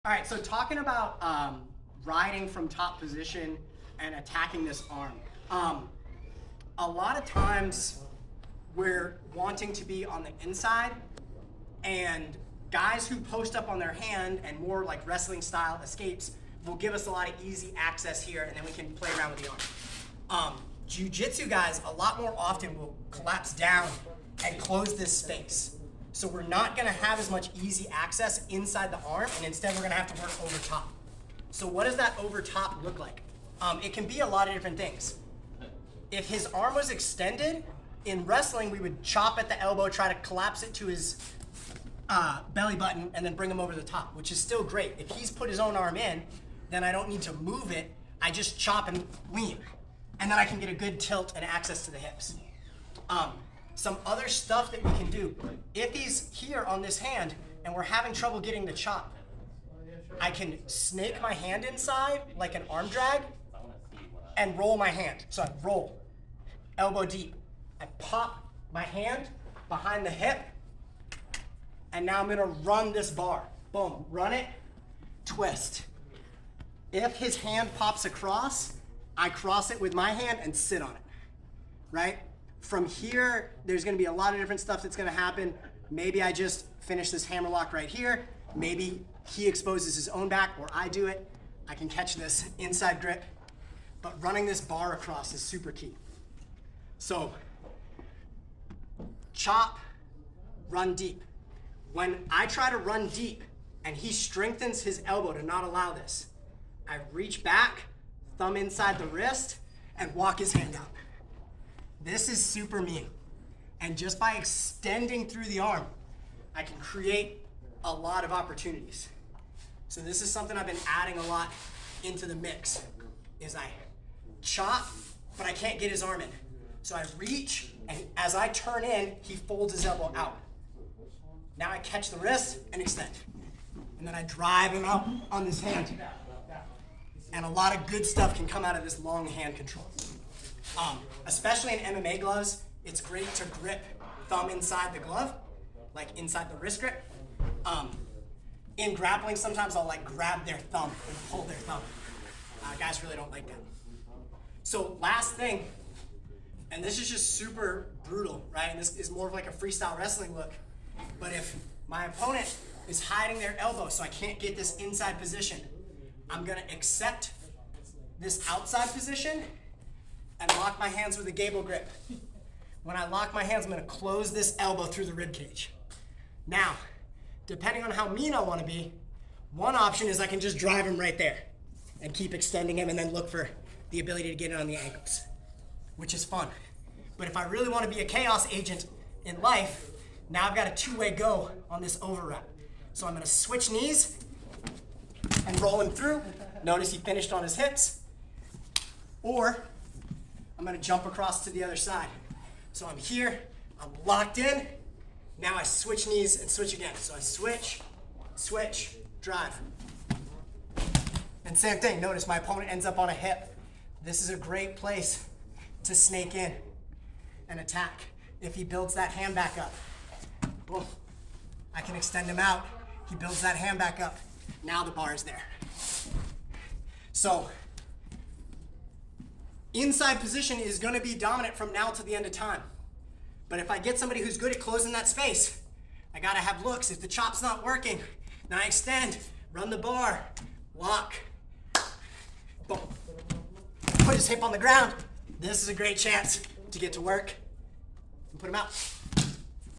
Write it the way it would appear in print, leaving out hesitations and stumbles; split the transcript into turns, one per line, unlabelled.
All right, so talking about riding from top position and attacking this arm. A lot of times we're wanting to be on the inside, and guys who post up on their hand and more like wrestling style escapes will give us a lot of easy access here, and then we can play around with the arm. Jiu-jitsu guys a lot more often will collapse down and close this space. So we're not gonna have as much easy access inside the arm, and instead we're gonna have to work over top. So what does that over top look like? It can be a lot of different things. If his arm was extended, in wrestling we would chop at the elbow, try to collapse it to his belly button, and then bring him over the top, which is still great. If he's put his own arm in, then I don't need to move it, I just chop and lean. And then I can get a good tilt and access to the hips. Some other stuff that we can do, if he's here on this hand and we're having trouble getting the chop, I can snake my hand inside like an arm drag and roll my hand. So I roll, elbow deep. I pop my hand behind the hip, and now I'm gonna run this bar. Boom, run it, twist. If his hand pops across, I cross it with my hand and sit on it, right? From here, there's gonna be a lot of different stuff that's gonna happen. Maybe I just finish this hammerlock right here. Maybe he exposes his own back, or I do it. I can catch this inside grip, but running this bar across is super key. So, chop, run deep. When I try to run deep and he strengthens his elbow to not allow this, I reach back, thumb inside the wrist, and walk his hand out. This is super mean. And just by extending through the arm, I can create a lot of opportunities. So this is something I've been adding a lot into the mix, is I chop, but I can't get his arm in. So I reach, and as I turn in, he folds his elbow out. Now I catch the wrist and extend. And then I drive him out on this hand. And a lot of good stuff can come out of this long hand control. Especially in MMA gloves, it's great to grip thumb inside the glove, like inside the wrist grip. In grappling, sometimes I'll like grab their thumb and pull their thumb. Guys really don't like that. So last thing, and this is just super brutal, right? And this is more of like a freestyle wrestling look. But if my opponent is hiding their elbow so I can't get this inside position, I'm gonna accept this outside position and lock my hands with a gable grip. When I lock my hands, I'm gonna close this elbow through the rib cage. Now, depending on how mean I wanna be, one option is I can just drive him right there and keep extending him and then look for the ability to get it on the ankles, which is fun. But if I really wanna be a chaos agent in life, now I've got a two-way go on this overwrap. So I'm gonna switch knees and roll him through. Notice he finished on his hips. Or I'm gonna jump across to the other side. So I'm here, I'm locked in. Now I switch knees and switch again. So I switch, switch, drive. And same thing, notice my opponent ends up on a hip. This is a great place to snake in and attack. If he builds that hand back up, boom, I can extend him out. He builds that hand back up. Now the bar is there. So, inside position is gonna be dominant from now to the end of time. But if I get somebody who's good at closing that space, I gotta have looks. If the chop's not working, now I extend, run the bar, lock, boom. Put his hip on the ground. This is a great chance to get to work and put him out.